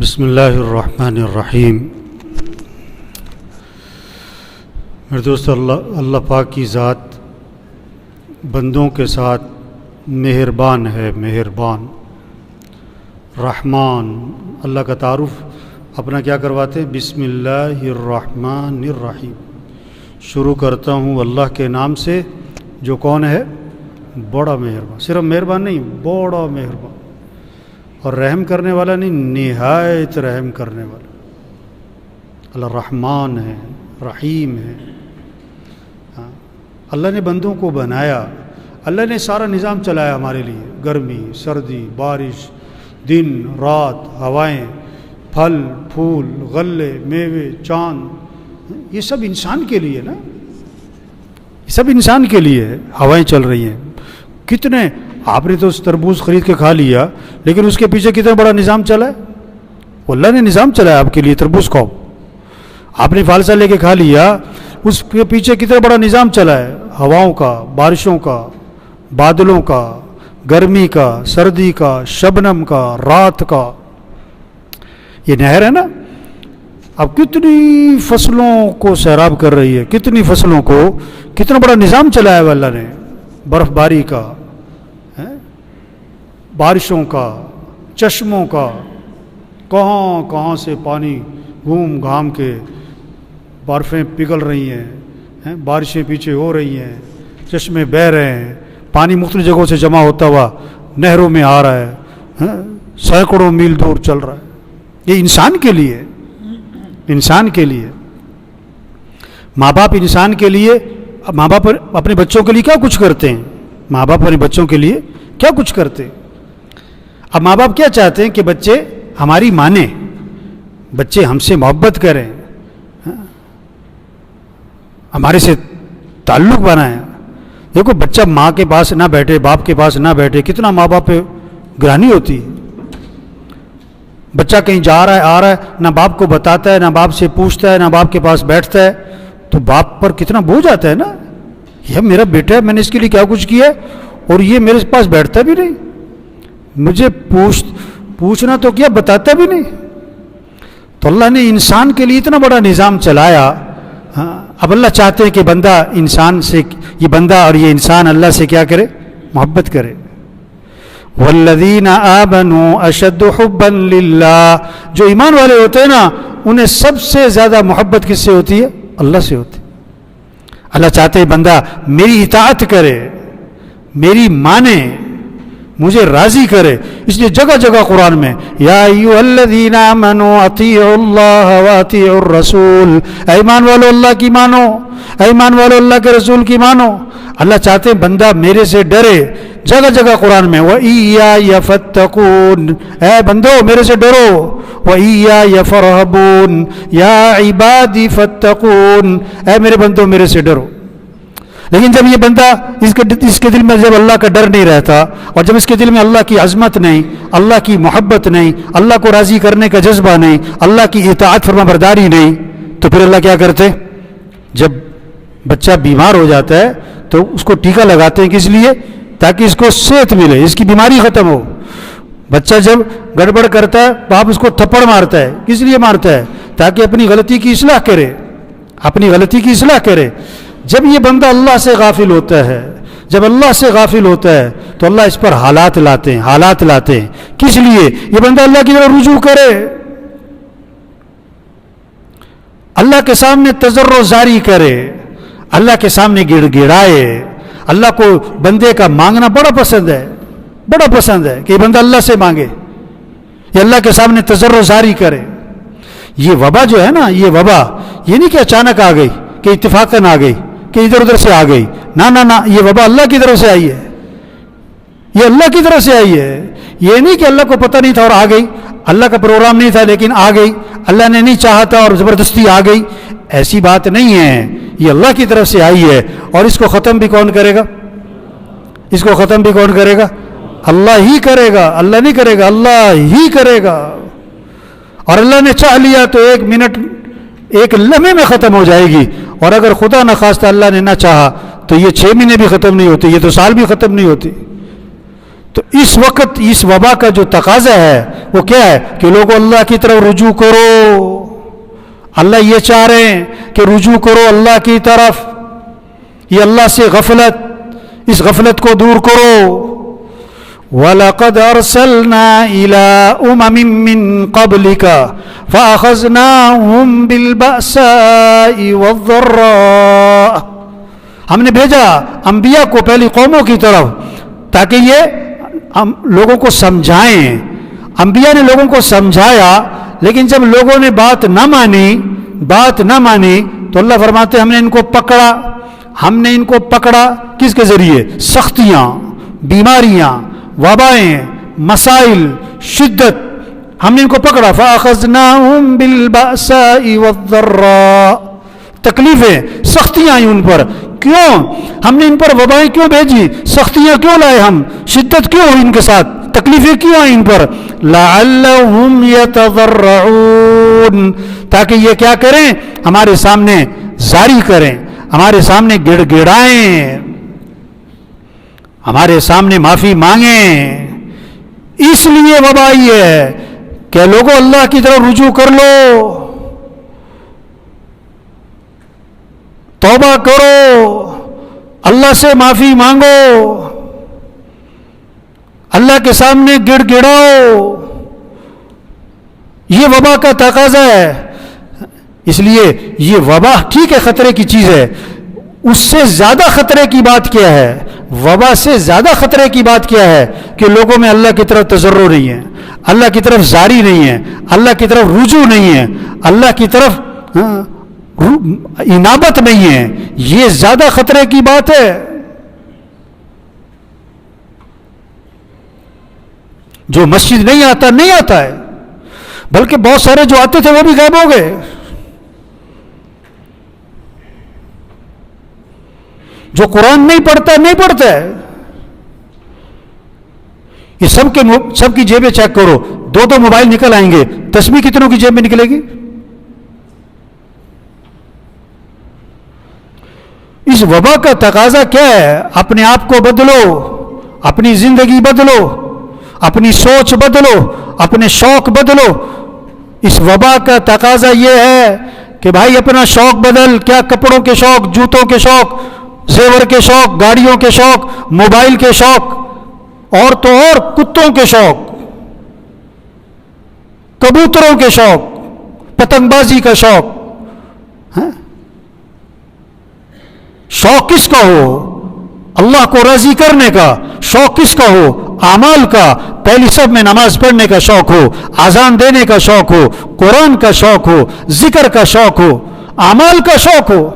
بسم اللہ الرحمن الرحیم۔ میرے دوست، اللہ پاک کی ذات بندوں کے ساتھ مہربان ہے، مہربان رحمان۔ اللہ کا تعارف اپنا کیا کرواتے ہیں؟ بسم اللہ الرحمن الرحیم۔ شروع کرتا ہوں اللہ کے نام سے جو کون ہے؟ بڑا مہربان۔ صرف مہربان نہیں، بڑا مہربان، اور رحم کرنے والا نہیں، نہایت رحم کرنے والا۔ اللہ رحمان ہے، رحیم ہے۔ اللہ نے بندوں کو بنایا، اللہ نے سارا نظام چلایا ہمارے لیے، گرمی، سردی، بارش، دن رات، ہوائیں، پھل پھول، غلے، میوے، چاند، یہ سب انسان کے لیے نا، یہ سب انسان کے لیے ہے۔ ہوائیں چل رہی ہیں، کتنے آپ نے تو تربوز خرید کے کھا لیا، لیکن اس کے پیچھے کتنا بڑا نظام چلا ہے؟ اللہ نے نظام چلایا آپ کے لیے۔ تربوز کھاؤ، آپ نے فالسا لے کے کھا لیا، اس کے پیچھے کتنا بڑا نظام چلا ہے، ہواؤں کا، بارشوں کا، بادلوں کا، گرمی کا، سردی کا، شبنم کا، رات کا۔ یہ نہر ہے نا، اب کتنی فصلوں کو سیراب کر رہی ہے، کتنی فصلوں کو، کتنا بڑا نظام چلایا ہے اللہ نے، برف باری کا، بارشوں کا، چشموں کا، کہاں کہاں سے پانی گھوم گھام کے برفیں پگھل رہی ہیں، بارشیں پیچھے ہو رہی ہیں، چشمے بہہ رہے ہیں، پانی مختلف جگہوں سے جمع ہوتا ہوا نہروں میں آ رہا ہے، سینکڑوں میل دور چل رہا ہے۔ یہ انسان کے لیے، انسان کے لیے۔ ماں باپ انسان کے لیے، ماں باپ اپنے بچوں کے لیے کیا کچھ کرتے ہیں؟ ماں باپ اپنے بچوں کے لیے کیا کچھ کرتے ہیں؟ اب ماں باپ کیا چاہتے ہیں کہ بچے ہماری مانیں، بچے ہم سے محبت کریں، ہمارے سے تعلق بنائیں۔ دیکھو بچہ ماں کے پاس نہ بیٹھے، باپ کے پاس نہ بیٹھے، کتنا ماں باپ پہ گرانی ہوتی ہے۔ بچہ کہیں جا رہا ہے، آ رہا ہے، نہ باپ کو بتاتا ہے، نہ باپ سے پوچھتا ہے، نہ باپ کے پاس بیٹھتا ہے، تو باپ پر کتنا بوجھ آتا ہے نا، یہ میرا بیٹا ہے، میں نے اس کے لیے کیا کچھ کیا ہے، اور یہ میرے پاس بیٹھتا بھی نہیں، مجھے پوچھنا تو کیا، بتاتا بھی نہیں۔ تو اللہ نے انسان کے لیے اتنا بڑا نظام چلایا۔ اب اللہ چاہتے ہیں کہ بندہ انسان سے، یہ بندہ اور یہ انسان اللہ سے کیا کرے؟ محبت کرے۔ والذین آمنوا اشد حبا للہ، جو ایمان والے ہوتے ہیں نا، انہیں سب سے زیادہ محبت کس سے ہوتی ہے؟ اللہ سے ہوتی ہے۔ اللہ چاہتے ہیں بندہ میری اطاعت کرے، میری مانے، مجھے راضی کرے۔ اس لیے جگہ جگہ قرآن میں یا ایھا الذین آمنوا اطیعوا اللہ واطیعوا الرسول، اے ایمان والو اللہ کی مانو، اے ایمان والو اللہ کے رسول کی مانو۔ اللہ چاہتے ہیں بندہ میرے سے ڈرے، جگہ جگہ قرآن میں وَإِيَّايَ فَاتَّقُونَ، اے بندو میرے سے ڈرو، وَإِيَّايَ فَارْهَبُونَ، یا عبادی فَاتَّقُونَ، اے میرے بندو میرے سے ڈرو۔ لیکن جب یہ بندہ اس کے دل میں جب اللہ کا ڈر نہیں رہتا، اور جب اس کے دل میں اللہ کی عظمت نہیں، اللہ کی محبت نہیں، اللہ کو راضی کرنے کا جذبہ نہیں، اللہ کی اطاعت فرما برداری نہیں، تو پھر اللہ کیا کرتے؟ جب بچہ بیمار ہو جاتا ہے تو اس کو ٹیکہ لگاتے ہیں، کس لیے؟ تاکہ اس کو صحت ملے، اس کی بیماری ختم ہو۔ بچہ جب گڑبڑ کرتا ہے باپ اس کو تھپڑ مارتا ہے، کس لیے مارتا ہے؟ تاکہ اپنی غلطی کی اصلاح کرے، اپنی غلطی کی اصلاح کرے۔ جب یہ بندہ اللہ سے غافل ہوتا ہے، جب اللہ سے غافل ہوتا ہے تو اللہ اس پر حالات لاتے ہیں، حالات لاتے ہیں۔ کس لیے؟ یہ بندہ اللہ کی طرف رجوع کرے، اللہ کے سامنے تضرع زاری کرے، اللہ کے سامنے گڑ گڑائے۔ اللہ کو بندے کا مانگنا بڑا پسند ہے، بڑا پسند ہے کہ یہ بندہ اللہ سے مانگے، یہ اللہ کے سامنے تضرع زاری کرے۔ یہ وبا جو ہے نا، یہ وبا یہ نہیں کہ اچانک آ گئی، کہ اتفاقاً آ گئی، کہ ادھر ادھر سے آ گئی، نہ نہ نہ، یہ وبا اللہ کی طرف سے آئی ہے، یہ اللہ کی طرف سے آئی ہے۔ یہ نہیں کہ اللہ کو پتہ نہیں تھا اور آ گئی، اللہ کا پروگرام نہیں تھا لیکن آ گئی، اللہ نے نہیں چاہا تھا اور زبردستی آ گئی، ایسی بات نہیں ہے۔ یہ اللہ کی طرف سے آئی ہے، اور اس کو ختم بھی کون کرے گا؟ اس کو ختم بھی کون کرے گا؟ اللہ ہی کرے گا، اللہ نہیں کرے گا، اللہ ہی کرے گا۔ اور اللہ نے چاہ لیا تو 1 منٹ، 1 لمحے میں ختم ہو جائے گی، اور اگر خدا نہ خواستہ اللہ نے نہ چاہا تو یہ 6 مہینے بھی ختم نہیں ہوتے، یہ تو سال بھی ختم نہیں ہوتی۔ تو اس وقت اس وبا کا جو تقاضا ہے وہ کیا ہے کہ لوگوں اللہ کی طرف رجوع کرو. اللہ یہ چاہ رہے ہیں کہ رجوع کرو اللہ کی طرف. یہ اللہ سے غفلت، اس غفلت کو دور کرو. وَلَقَدْ أَرْسَلْنَا إِلَىٰ أُمَمٍ مِّن قَبْلِكَ فَأَخَذْنَاهُمْ بِالْبَأْسَاءِ وَالضَّرَّاءِ. ہم نے بھیجا انبیاء کو پہلی قوموں کی طرف تاکہ یہ لوگوں کو سمجھائیں. انبیاء نے لوگوں کو سمجھایا، لیکن جب لوگوں نے بات نہ مانی تو اللہ فرماتے ہیں ہم نے ان کو پکڑا. ہم نے ان کو پکڑا کس کے ذریعے؟ سختیاں، بیماریاں، وبائیں، مسائل، شدت. ہم نے ان کو پکڑا. فَأَخَذْنَاهُمْ بِالْبَأْسَاءِ وَالضَّرَّاءِ. تکلیفیں، سختیاں آئیں ان پر. کیوں ہم نے ان پر وبائیں کیوں بھیجی؟ سختیاں کیوں لائے ہم؟ شدت کیوں ہوئی ان کے ساتھ؟ تکلیفیں کیوں آئیں ان پر؟ لَعَلَّهُمْ يَتَضَرَّعُونَ. تاکہ یہ کیا کریں؟ ہمارے سامنے زاری کریں، ہمارے سامنے گڑ گڑائیں، ہمارے سامنے معافی مانگیں. اس لیے وبا آئی ہے کہ لوگوں اللہ کی طرف رجوع کر لو، توبہ کرو، اللہ سے معافی مانگو، اللہ کے سامنے گڑ گڑاؤ. یہ وبا کا تقاضا ہے. اس لیے یہ وبا ٹھیک ہے خطرے کی چیز ہے، اس سے زیادہ خطرے کی بات کیا ہے؟ وبا سے زیادہ خطرے کی بات کیا ہے کہ لوگوں میں اللہ کی طرف تضرع نہیں ہے، اللہ کی طرف زاری نہیں ہے، اللہ کی طرف رجوع نہیں ہے، اللہ کی طرف انابت نہیں ہے. یہ زیادہ خطرے کی بات ہے. جو مسجد نہیں آتا ہے، بلکہ بہت سارے جو آتے تھے وہ بھی غائب ہو گئے. جو قرآن نہیں پڑھتا ہے. یہ سب کی جیبیں چیک کرو، 2 موبائل نکل آئیں گے. تسبیح کتنوں کی جیب میں نکلے گی؟ اس وبا کا تقاضا کیا ہے؟ اپنے آپ کو بدلو، اپنی زندگی بدلو، اپنی سوچ بدلو، اپنے شوق بدلو. اس وبا کا تقاضا یہ ہے کہ بھائی اپنا شوق بدل. کیا؟ کپڑوں کے شوق، جوتوں کے شوق، زیور کے شوق، گاڑیوں کے شوق، موبائل کے شوق، اور تو اور کتوں کے شوق، کبوتروں کے شوق، پتنگ بازی کا شوق. شوق کس کا ہو؟ اللہ کو راضی کرنے کا. شوق کس کا ہو؟ اعمال کا. پہلی سب میں نماز پڑھنے کا شوق ہو، اذان دینے کا شوق ہو، قرآن کا شوق ہو، ذکر کا شوق ہو، اعمال کا شوق ہو.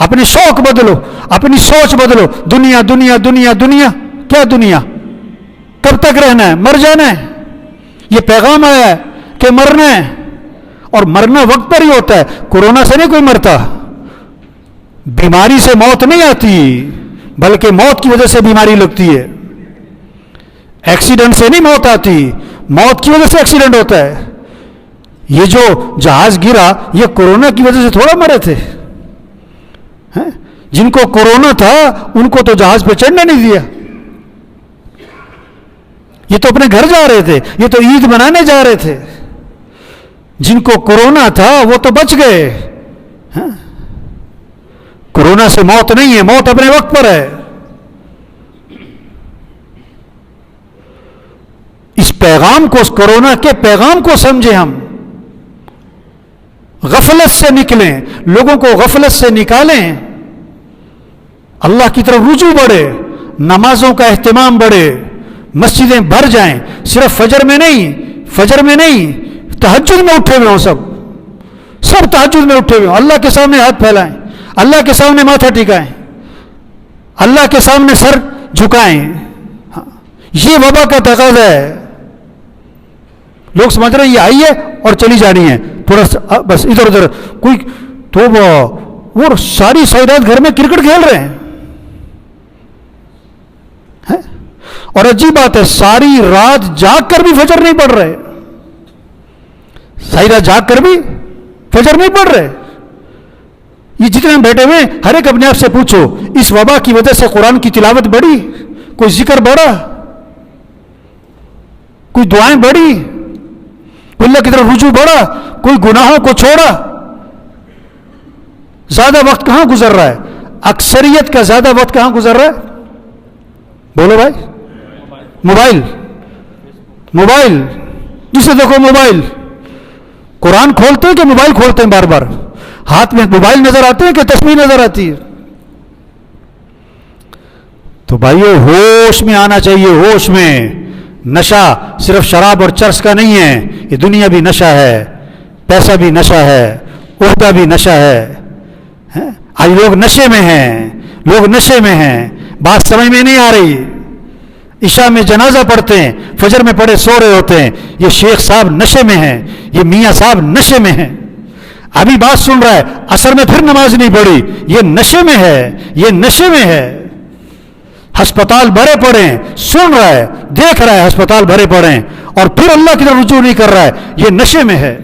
اپنے شوق بدلو، اپنی سوچ بدلو. دنیا دنیا دنیا دنیا. کیا دنیا؟ کب تک رہنا ہے؟ مر جانا ہے. یہ پیغام آیا ہے کہ مرنا ہے، اور مرنا وقت پر ہی ہوتا ہے. کورونا سے نہیں کوئی مرتا، بیماری سے موت نہیں آتی، بلکہ موت کی وجہ سے بیماری لگتی ہے. ایکسیڈنٹ سے نہیں موت آتی، موت کی وجہ سے ایکسیڈنٹ ہوتا ہے. یہ جو جہاز گرا یہ کورونا کی وجہ سے تھوڑا مرے تھے. جن کو کورونا تھا ان کو تو جہاز پہ چڑھنے نہیں دیا. یہ تو اپنے گھر جا رہے تھے، یہ تو عید منانے جا رہے تھے. جن کو کورونا تھا وہ تو بچ گئے. کورونا سے موت نہیں ہے، موت اپنے وقت پر ہے. اس پیغام کو، اس کورونا کے پیغام کو سمجھیں. ہم غفلت سے نکلیں، لوگوں کو غفلت سے نکالیں، اللہ کی طرف رجوع بڑھے، نمازوں کا اہتمام بڑھے، مسجدیں بھر جائیں. صرف فجر میں نہیں، تہجد میں اٹھے ہوئے ہوں. سب تہجد میں اٹھے ہوئے ہوں. اللہ کے سامنے ہاتھ پھیلائیں، اللہ کے سامنے ماتھا ٹکائیں، اللہ کے سامنے سر جھکائیں. یہ وبا کا تقاضا ہے. لوگ سمجھ رہے ہیں یہ آئی ہے اور چلی جانی ہے، تھوڑا بس ادھر ادھر. کوئی تو وہ ساری رات گھر میں کرکٹ کھیل رہے ہیں. اور عجیب بات ہے، ساری رات جاگ کر بھی فجر نہیں پڑھ رہے. ساری رات جاگ کر بھی فجر نہیں پڑھ رہے. یہ جتنے بیٹھے ہوئے ہر ایک اپنے آپ سے پوچھو، اس وبا کی وجہ سے قرآن کی تلاوت بڑھی؟ کوئی ذکر بڑھا؟ کوئی دعائیں بڑھی, کوئی اللہ کی طرف رجوع بڑھا, کوئی گناہوں کو چھوڑا. زیادہ وقت کہاں گزر رہا ہے؟ اکثریت کا زیادہ وقت کہاں گزر رہا ہے؟ بولو بھائی. موبائل, موبائل, جسے دیکھو موبائل. قرآن کھولتے ہیں کہ موبائل کھولتے ہیں؟ بار بار ہاتھ میں موبائل نظر آتے ہیں کہ تسبیح نظر آتی ہے؟ تو بھائیو ہوش میں آنا چاہیے, ہوش میں. نشہ صرف شراب اور چرس کا نہیں ہے, یہ دنیا بھی نشہ ہے, پیسہ بھی نشہ ہے, عہدہ بھی نشہ ہے. آج لوگ نشے میں ہیں, لوگ نشے میں ہیں, بات سمجھ میں نہیں آ رہی. عشاء میں جنازہ پڑھتے ہیں, فجر میں پڑھے سو رہے ہوتے ہیں. یہ شیخ صاحب نشے میں ہیں, یہ میاں صاحب نشے میں ہیں. ابھی بات سن رہا ہے, عصر میں پھر نماز نہیں پڑھی, یہ نشے میں ہے, یہ نشے میں ہے. ہسپتال بھرے پڑے ہیں, سن رہا ہے, دیکھ رہا ہے ہسپتال بھرے پڑے ہیں, اور پھر اللہ کی طرف رجوع نہیں کر رہا ہے, یہ نشے میں ہے.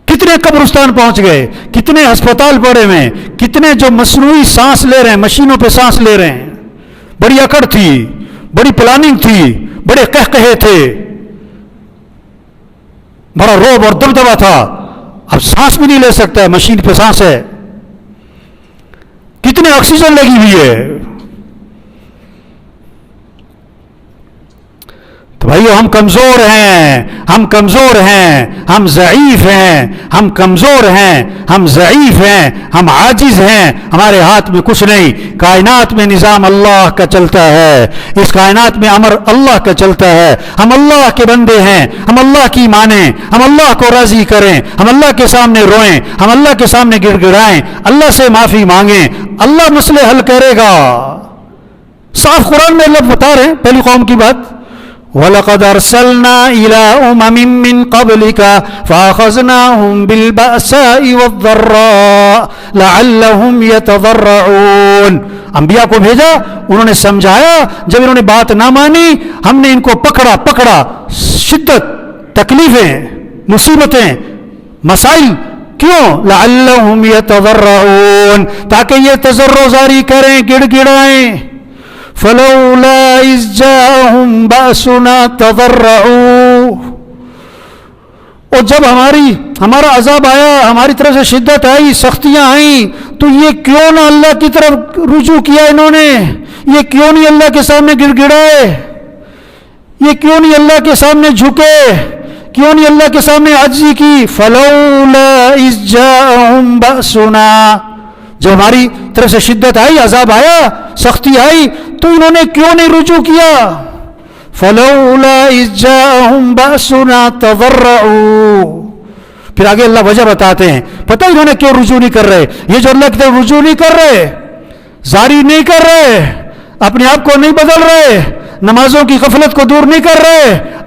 کتنے قبرستان پہنچ گئے, کتنے ہسپتال پڑے ہوئے, کتنے جو مصنوعی سانس لے رہے ہیں, مشینوں پہ سانس لے رہے ہیں. بڑی اکڑ تھی, بڑی پلاننگ تھی, بڑے قہقہے تھے, بڑا روب اور دبدبا تھا. اب سانس بھی نہیں لے سکتا ہے, مشین پہ سانس ہے. کتنے آکسیجن لگی ہوئی ہے. تو بھائیو ہم کمزور ہیں, ہم کمزور ہیں, ہم ضعیف ہیں, ہم کمزور ہیں, ہم ضعیف ہیں, ہم عاجز ہیں. ہمارے ہاتھ میں کچھ نہیں. کائنات میں نظام اللہ کا چلتا ہے, اس کائنات میں امر اللہ کا چلتا ہے. ہم اللہ کے بندے ہیں, ہم اللہ کی مانیں, ہم اللہ کو راضی کریں, ہم اللہ کے سامنے روئیں, ہم اللہ کے سامنے گڑ گڑائیں, اللہ سے معافی مانگیں. اللہ مسئلے حل کرے گا. صاف قرآن میں اللہ بتا رہے ہیں پہلی قوم کی بات. وَلَقَدْ أَرْسَلْنَا إِلَىٰ أُمَمٍ مِّن قَبْلِكَ فَأَخَذْنَاهُمْ بِالْبَأْسَاءِ وَالضَّرَّاءِ لَعَلَّهُمْ يَتَضَرَّعُونَ. انبیاء کو بھیجا, انہوں نے سمجھایا, جب انہوں نے بات نہ مانی ہم نے ان کو پکڑا. شدت, تکلیفیں, مصیبتیں, مسائل. کیوں؟ لَعَلَّهُمْ يَتَضَرَّعُونَ, تاکہ یہ تضرع جاری کریں, گڑ گڑائیں. فلولا اذ جاءهم بأسنا تضرعوا. اور جب ہمارا عذاب آیا, ہماری طرف سے شدت آئی, سختیاں آئیں, تو یہ کیوں نہ اللہ کی طرف رجوع کیا انہوں نے؟ یہ کیوں نہیں اللہ کے سامنے گڑ گڑائے؟ یہ کیوں نہیں اللہ کے سامنے جھکے؟ کیوں نہیں اللہ کے سامنے عاجزی کی؟ فلولا اذ جاءهم بأسنا, جب ہماری طرف سے شدت آئی, عذاب آیا, سختی آئی, تو انہوں نے کیوں نہیں رجوع کیا؟ فلولا اذ جاءهم بأسنا تضرعوا. پھر آگے اللہ وجہ بتاتے ہیں. پتہ انہوں نے کیوں رجوع نہیں کر رہے؟ یہ جو اللہ کی طرف رجوع نہیں کر رہے, زاری نہیں کر رہے, اپنے آپ کو نہیں بدل رہے, نمازوں کی غفلت کو دور نہیں کر رہے,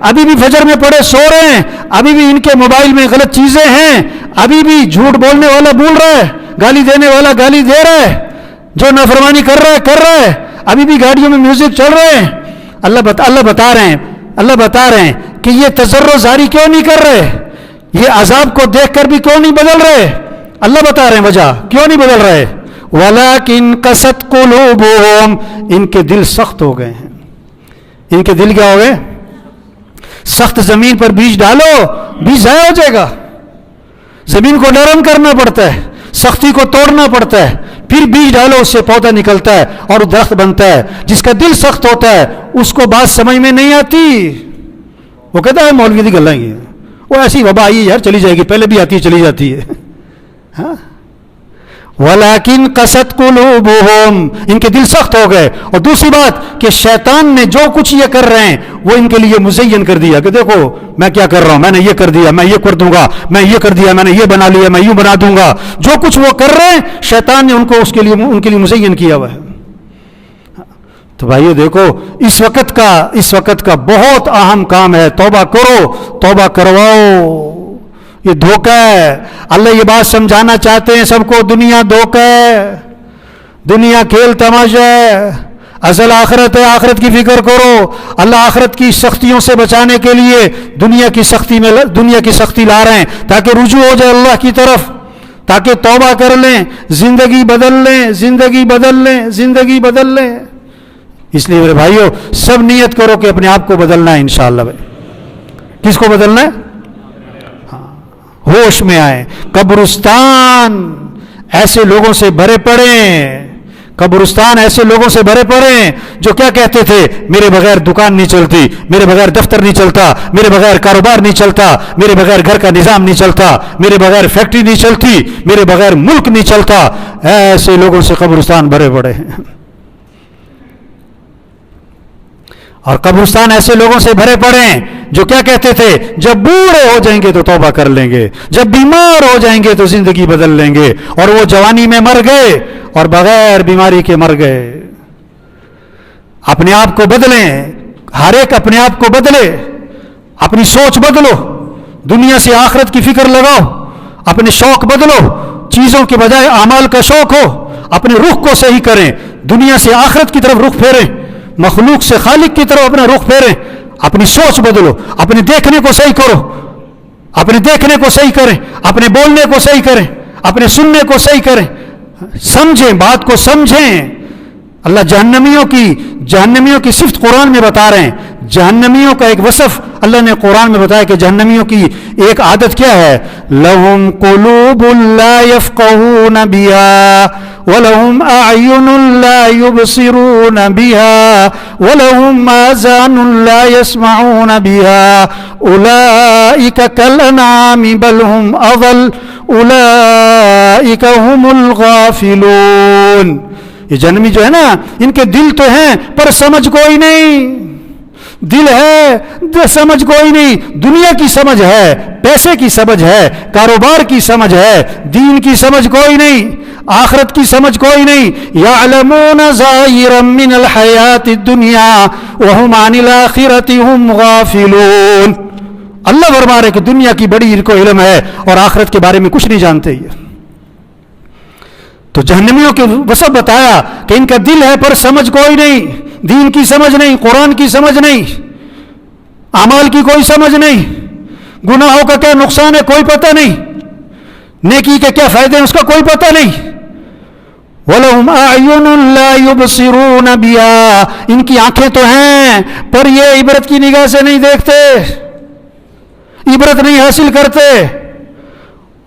ابھی بھی فجر میں پڑے سو رہے ہیں, ابھی بھی ان کے موبائل میں غلط چیزیں ہیں, ابھی بھی جھوٹ بولنے والا بول رہا ہے, گالی دینے والا گالی دے رہا ہے, جو نافرمانی کر رہا ہے, ابھی بھی گاڑیوں میں میوزک چل رہے ہیں. اللہ بتا رہے ہیں کہ یہ تضرع جاری کیوں نہیں کر رہے, یہ عذاب کو دیکھ کر بھی کیوں نہیں بدل رہے. اللہ بتا رہے ہیں وجہ کیوں نہیں بدل رہے. وَلَكِنْ قَسَتْ قُلُوبُهُمْ, ان کے دل سخت ہو گئے ہیں. ان کے دل کیا ہو گئے؟ سخت. زمین پر بیج ڈالو, بیج ضائع ہو جائے گا. زمین کو نرم کرنا پڑتا ہے, سختی کو توڑنا پڑتا ہے, پھر بیج ڈالو, اس سے پودا نکلتا ہے اور درخت بنتا ہے. جس کا دل سخت ہوتا ہے اس کو بات سمجھ میں نہیں آتی. وہ کہتا ہے مولوی دی گلیں گی, وہ ایسی وبا آئی یار, چلی جائے گی, پہلے بھی آتی ہے چلی جاتی ہے. ہاں, وَلَكِنْ قَسَتْ قُلُوبُهُمْ, ان کے دل سخت ہو گئے. اور دوسری بات کہ شیطان نے جو کچھ یہ کر رہے ہیں وہ ان کے لیے مزین کر دیا کہ دیکھو میں کیا کر رہا ہوں, میں نے یہ کر دیا, میں یہ کر دوں گا, میں یہ کر دیا, میں نے یہ بنا لیا, میں یوں بنا دوں گا. جو کچھ وہ کر رہے ہیں شیطان نے ان کے لیے مزین کیا ہوا ہے. تو بھائیو دیکھو, اس وقت کا بہت اہم کام ہے. توبہ کرو, توبہ کرواؤ. یہ دھوکہ ہے. اللہ یہ بات سمجھانا چاہتے ہیں سب کو, دنیا دھوکہ ہے, دنیا کھیل تماشا ہے, اصل آخرت ہے. آخرت کی فکر کرو. اللہ آخرت کی سختیوں سے بچانے کے لیے دنیا کی سختی لا رہے ہیں تاکہ رجوع ہو جائے اللہ کی طرف, تاکہ توبہ کر لیں, زندگی بدل لیں. اس لیے میرے بھائیوں سب نیت کرو کہ اپنے آپ کو بدلنا ہے انشاءاللہ بھائی. کس کو بدلنا ہے؟ ہوش میں آئے. قبرستان ایسے لوگوں سے بھرے پڑے ہیں، قبرستان ایسے لوگوں سے بھرے پڑے ہیں جو کیا کہتے تھے؟ میرے بغیر دکان نہیں چلتی، میرے بغیر دفتر نہیں چلتا، میرے بغیر کاروبار نہیں چلتا، میرے بغیر گھر کا نظام نہیں چلتا، میرے بغیر فیکٹری نہیں چلتی، میرے بغیر ملک نہیں چلتا. ایسے لوگوں سے قبرستان بھرے پڑے ہیں. اور قبرستان ایسے لوگوں سے بھرے پڑے ہیں جو کیا کہتے تھے؟ جب بوڑھے ہو جائیں گے تو توبہ کر لیں گے، جب بیمار ہو جائیں گے تو زندگی بدل لیں گے. اور وہ جوانی میں مر گئے اور بغیر بیماری کے مر گئے. اپنے آپ کو بدلیں، ہر ایک اپنے آپ کو بدلے، اپنی سوچ بدلو، دنیا سے آخرت کی فکر لگاؤ، اپنے شوق بدلو، چیزوں کے بجائے اعمال کا شوق ہو، اپنے رخ کو صحیح کریں، دنیا سے آخرت کی طرف رخ پھیریں، مخلوق سے خالق کی طرف اپنا رخ پھیریں. اپنی سوچ بدلو، اپنے دیکھنے کو صحیح کرو، اپنے دیکھنے کو صحیح کریں، اپنے بولنے کو صحیح کریں، اپنے سننے کو صحیح کریں، سمجھیں، بات کو سمجھیں. اللہ جہنمیوں کی صفت قرآن میں بتا رہے ہیں. جہنمیوں کا ایک وصف اللہ نے قرآن میں بتایا کہ جہنمیوں کی ایک عادت کیا ہے؟ لَهُمْ قُلُوبٌ لَا يَفْقَهُونَ بِهَا وَلَهُمْ أَعْيُنٌ لَا يُبْصِرُونَ بِهَا وَلَهُمْ آذَانٌ لَا يَسْمَعُونَ بِهَا أُولَئِكَ كَالْأَنْعَامِ بَلْ هُمْ أَضَلُّ أُولَئِكَ هُمُ الْغَافِلُونَ. یہ جہنمی جو ہے نا، ان کے دل تو ہیں پر سمجھ کوئی نہیں. دل ہے، سمجھ کوئی نہیں. دنیا کی سمجھ ہے، پیسے کی سمجھ ہے، کاروبار کی سمجھ ہے، دین کی سمجھ کوئی نہیں، آخرت کی سمجھ کوئی نہیں. یعلمون ظاہرا من الحیات الدنیا وہم عن الآخرۃ ہم غافلون. اللہ فرما رہے کہ دنیا کی بڑی ان کو علم ہے اور آخرت کے بارے میں کچھ نہیں جانتے. یہ تو جہنمیوں کے وصف بتایا کہ ان کا دل ہے پر سمجھ کوئی نہیں، دین کی سمجھ نہیں، قرآن کی سمجھ نہیں، اعمال کی کوئی سمجھ نہیں، گناہوں کا کیا نقصان ہے کوئی پتہ نہیں، نیکی کے کیا فائدے ہیں اس کا کوئی پتہ نہیں. وَلَهُمْ أَعْيُنٌ لَا يُبْصِرُونَ بِهَا. ان کی آنکھیں تو ہیں پر یہ عبرت کی نگاہ سے نہیں دیکھتے، عبرت نہیں حاصل کرتے.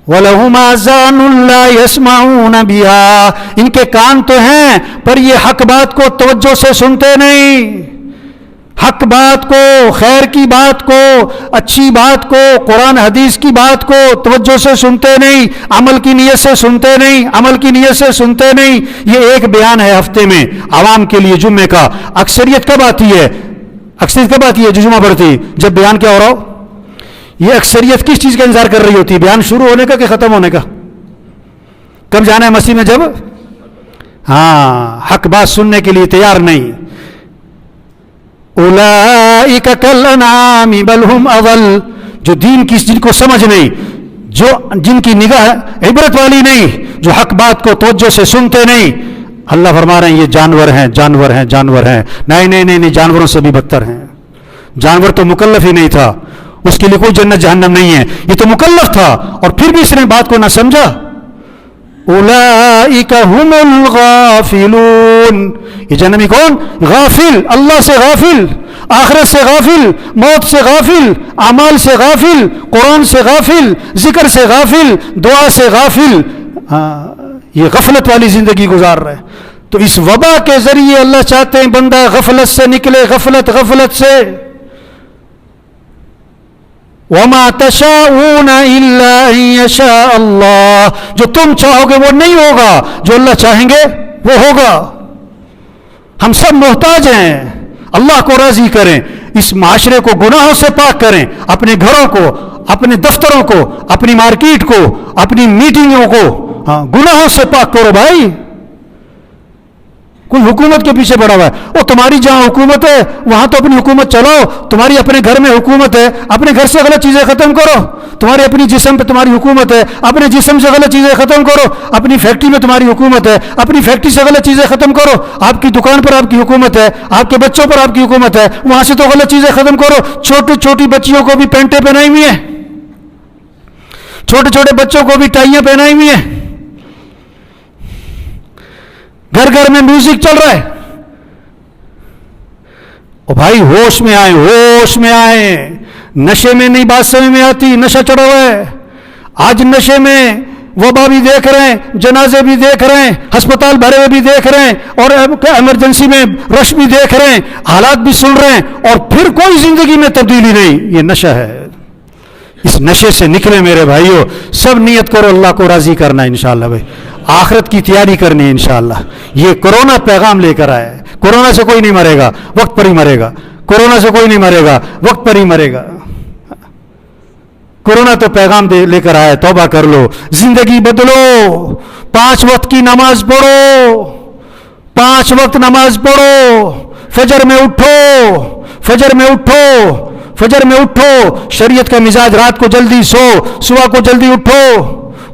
وَلَهُمْ آذَانٌ لَا يَسْمَعُونَ بِهَا. ان کے کان تو ہیں پر یہ حق بات کو توجہ سے سنتے نہیں، حق بات کو، خیر کی بات کو، اچھی بات کو، قرآن حدیث کی بات کو توجہ سے سنتے نہیں، عمل کی نیت سے سنتے نہیں، عمل کی نیت سے سنتے نہیں. یہ ایک بیان ہے ہفتے میں عوام کے لیے جمعے کا. اکثریت کب آتی ہے؟ اکثریت کب آتی ہے جو جمعہ پڑھتی؟ جب بیان کیا ہو رہا ہو. یہ اکثریت کس چیز کا انتظار کر رہی ہوتی ہے؟ بیان شروع ہونے کا کہ ختم ہونے کا؟ کب جانا ہے مسجد میں؟ جب حق بات سننے کے لیے تیار نہیں. اولئک کالانعام بل هم اضل. جو دین کی جن کو سمجھ نہیں، جو جن کی نگاہ عبرت والی نہیں، جو حق بات کو توجہ سے سنتے نہیں، اللہ فرما رہے ہیں یہ جانور ہیں، جانور ہیں، جانور ہیں. نہیں، جانوروں سے بھی بدتر ہیں. جانور تو مکلف ہی نہیں تھا، اس کے لیے کوئی جنت جہنم نہیں ہے. یہ تو مکلف تھا اور پھر بھی اس نے بات کو نہ سمجھا. اولئک هم الغافلون. یہ جہنمی کون؟ غافل، اللہ سے غافل، آخرت سے غافل، موت سے غافل، اعمال سے غافل، قرآن سے غافل، ذکر سے غافل، دعا سے غافل. یہ غفلت والی زندگی گزار رہے. تو اس وبا کے ذریعے اللہ چاہتے ہیں بندہ غفلت سے نکلے، غفلت سے. وَمَا تَشَاءُونَ إِلَّا أَن يَشَاءَ اللَّهُ. جو تم چاہو گے وہ نہیں ہوگا، جو اللہ چاہیں گے وہ ہوگا. ہم سب محتاج ہیں. اللہ کو راضی کریں، اس معاشرے کو گناہوں سے پاک کریں، اپنے گھروں کو، اپنے دفتروں کو، اپنی مارکیٹ کو، اپنی میٹنگوں کو گناہوں سے پاک کرو. بھائی کوئی حکومت کے پیچھے پڑا ہوا ہے، وہ تمہاری جہاں حکومت ہے وہاں تو اپنی حکومت چلاؤ. تمہاری اپنے گھر میں حکومت ہے، اپنے گھر سے غلط چیزیں ختم کرو. تمہارے اپنی جسم پہ تمہاری حکومت ہے، اپنے جسم سے غلط چیزیں ختم کرو. اپنی فیکٹری میں تمہاری حکومت ہے، اپنی فیکٹری سے غلط چیزیں ختم کرو. آپ کی دکان پر آپ کی حکومت ہے، آپ کے بچوں پر آپ کی حکومت ہے، وہاں سے تو غلط چیزیں ختم کرو. چھوٹی بچیوں کو بھی پینٹیں پہنائی ہوئی ہیں، چھوٹے بچوں کو بھی ٹائیاں پہنائی ہوئی ہیں. گھر میں میوزک چل رہا ہے. اور بھائی ہوش میں آئے، ہوش میں آئے، نشے میں نہیں بات سمجھ میں آتی، نشہ چڑھا ہوا ہے آج، نشے میں وبا بھی دیکھ رہے ہیں، جنازے بھی دیکھ رہے ہیں، ہسپتال بھرے ہوئے بھی دیکھ رہے ہیں، اور ایمرجنسی میں رش بھی دیکھ رہے ہیں، حالات بھی سن رہے ہیں، اور پھر کوئی زندگی میں تبدیلی نہیں، یہ نشہ ہے۔ اس نشے سے نکلے میرے بھائیوں، سب نیت کرو اللہ کو راضی کرنا ہے انشاءاللہ، بھائی آخرت کی تیاری کرنی ہے انشاءاللہ۔ یہ کورونا پیغام لے کر آیا ہے، کورونا سے کوئی نہیں مرے گا، وقت پر ہی مرے گا، کورونا سے کوئی نہیں مرے گا، وقت پر ہی مرے گا۔ کورونا تو پیغام لے کر آیا، توبہ کر لو، زندگی بدلو، 5 وقت کی نماز پڑھو، 5 وقت نماز پڑھو، فجر میں اٹھو، فجر میں اٹھو، فجر میں اٹھو، شریعت کا مزاج رات کو جلدی سو، صبح کو جلدی اٹھو،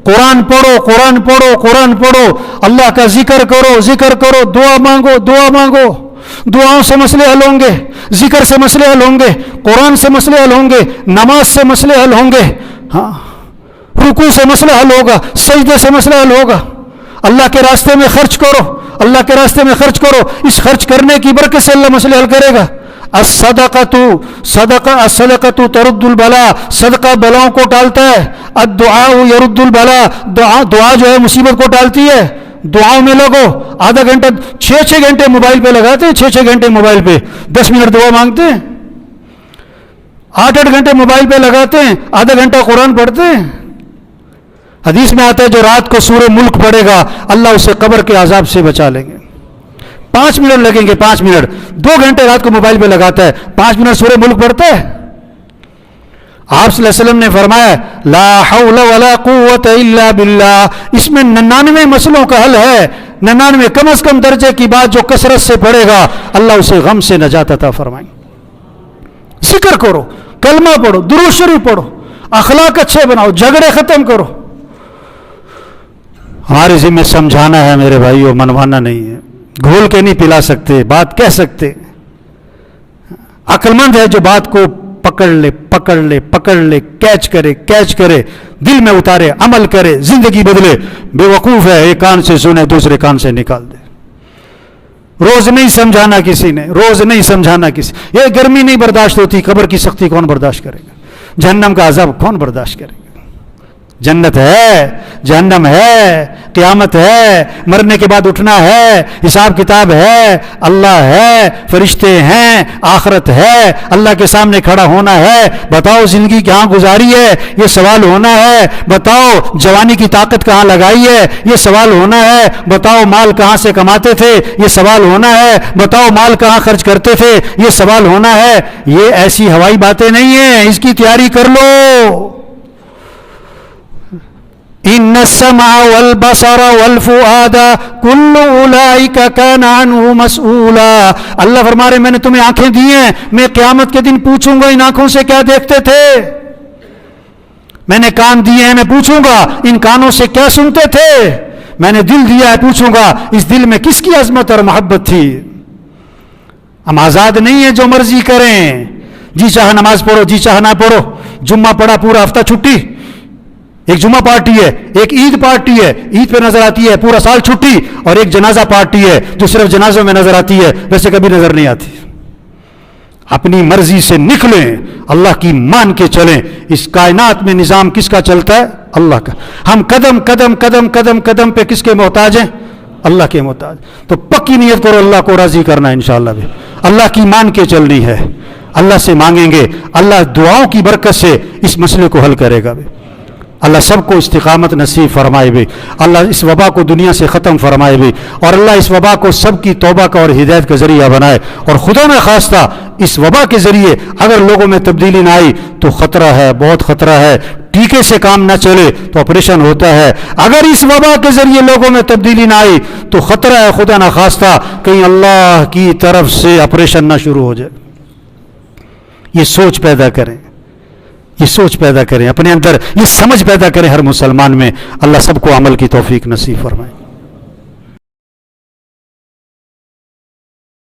قرآن پڑھو، قرآن پڑھو، قرآن پڑھو، اللہ کا ذکر کرو، ذکر کرو، دعا مانگو، دعا مانگو، دعاؤں سے مسئلے حل ہوں گے، ذکر سے مسئلے حل ہوں گے، قرآن سے مسئلے حل ہوں گے، نماز سے مسئلے حل ہوں گے، ہاں رکوع سے مسئلہ حل ہوگا، سجدے سے مسئلہ حل ہوگا۔ اللہ کے راستے میں خرچ کرو، اللہ کے راستے میں خرچ کرو، اس خرچ کرنے کی برکت سے اللہ مسئلے حل کرے گا۔ الصدقۃ ترد البلا، صدقہ بلاؤں کو ٹالتا ہے، الدعاء یرد البلا، دعا جو ہے مصیبت کو ٹالتی ہے۔ دعاؤں میں لگو، آدھا گھنٹہ 6 گھنٹے موبائل پہ لگاتے ہیں، 6 گھنٹے موبائل پہ، 10 منٹ دعا مانگتے ہیں، 8 گھنٹے موبائل پہ لگاتے ہیں، آدھا گھنٹہ قرآن پڑھتے ہیں۔ حدیث میں آتا ہے جو رات کو سورہ ملک پڑھے گا اللہ اسے قبر کے عذاب سے بچا لیں گے۔ 5 منٹ لگیں گے، 5 منٹ، 2 گھنٹے رات کو موبائل پہ لگاتا ہے، 5 منٹ سورہ ملک پڑھتا ہے۔ آپ صلی اللہ علیہ وسلم نے فرمایا لا حول ولا قوت الا باللہ، اس میں 99 مسئلوں کا حل ہے، 99 کم از کم درجے کی بات جو کثرت سے پڑھے گا اللہ اسے غم سے نجات عطا فرمائیں۔ ذکر کرو، کلمہ پڑھو، درود شریف پڑھو، اخلاق اچھے بناؤ، جھگڑے ختم کرو۔ ہمارے ذمہ سمجھانا ہے میرے بھائیو، منوانا نہیں ہے، گھول کے نہیں پلا سکتے، بات کہہ سکتے۔ عقل مند ہے جو بات کو پکڑ لے، پکڑ لے، پکڑ لے، کیچ کرے، دل میں اتارے، عمل کرے، زندگی بدلے۔ بے وقوف ہے ایک کان سے سنے دوسرے کان سے نکال دے۔ روز نہیں سمجھانا کسی نے، روز نہیں سمجھانا کسی، یہ گرمی نہیں برداشت ہوتی، قبر کی سختی کون برداشت کرے گا، جہنم کا عذاب کون برداشت کرے گا۔ جنت ہے، جہنم ہے، قیامت ہے، مرنے کے بعد اٹھنا ہے، حساب کتاب ہے، اللہ ہے، فرشتے ہیں، آخرت ہے، اللہ کے سامنے کھڑا ہونا ہے۔ بتاؤ زندگی کہاں گزاری ہے، یہ سوال ہونا ہے۔ بتاؤ جوانی کی طاقت کہاں لگائی ہے، یہ سوال ہونا ہے۔ بتاؤ مال کہاں سے کماتے تھے، یہ سوال ہونا ہے۔ بتاؤ مال کہاں خرچ کرتے تھے، یہ سوال ہونا ہے۔ یہ ایسی ہوائی باتیں نہیں ہیں، اس کی تیاری کر لو۔ ان السمع والبصر والفؤاد كل اولئک کان عنہ مسئولا، اللہ فرما رہے میں نے تمہیں آنکھیں دی ہیں، میں قیامت کے دن پوچھوں گا ان آنکھوں سے کیا دیکھتے تھے۔ میں نے کان دیے ہیں، میں پوچھوں گا ان کانوں سے کیا سنتے تھے۔ میں نے دل دیا ہے، پوچھوں گا اس دل میں کس کی عظمت اور محبت تھی۔ ہم آزاد نہیں ہیں جو مرضی کریں، جی چاہا نماز پڑھو، جی چاہا نہ پڑھو، جمعہ پڑھا پورا ہفتہ چھٹی، ایک جمعہ پارٹی ہے، ایک عید پارٹی ہے، عید پہ نظر آتی ہے، پورا سال چھٹی، اور ایک جنازہ پارٹی ہے جو صرف جنازوں میں نظر آتی ہے، ویسے کبھی نظر نہیں آتی۔ اپنی مرضی سے نکلیں، اللہ کی مان کے چلیں۔ اس کائنات میں نظام کس کا چلتا ہے؟ اللہ کا۔ ہم قدم قدم قدم قدم قدم پہ کس کے محتاج ہیں؟ اللہ کے محتاج۔ تو پکی نیت کرو اللہ کو راضی کرنا ہے انشاءاللہ بھی، اللہ کی مان کے چلنی ہے، اللہ سے مانگیں گے، اللہ دعاؤں کی برکت سے اس مسئلے کو حل کرے گا بھی۔ اللہ سب کو استقامت نصیب فرمائے بھی، اللہ اس وبا کو دنیا سے ختم فرمائے بھی، اور اللہ اس وبا کو سب کی توبہ کا اور ہدایت کا ذریعہ بنائے۔ اور خدا نہ خواستہ اس وبا کے ذریعے اگر لوگوں میں تبدیلی نہ آئی تو خطرہ ہے، بہت خطرہ ہے۔ ٹیکے سے کام نہ چلے تو آپریشن ہوتا ہے۔ اگر اس وبا کے ذریعے لوگوں میں تبدیلی نہ آئی تو خطرہ ہے خدا نہ خواستہ کہیں اللہ کی طرف سے آپریشن نہ شروع ہو جائے۔ یہ سوچ پیدا کریں، یہ سوچ پیدا کریں اپنے اندر، یہ سمجھ پیدا کریں ہر مسلمان میں۔ اللہ سب کو عمل کی توفیق نصیب فرمائے۔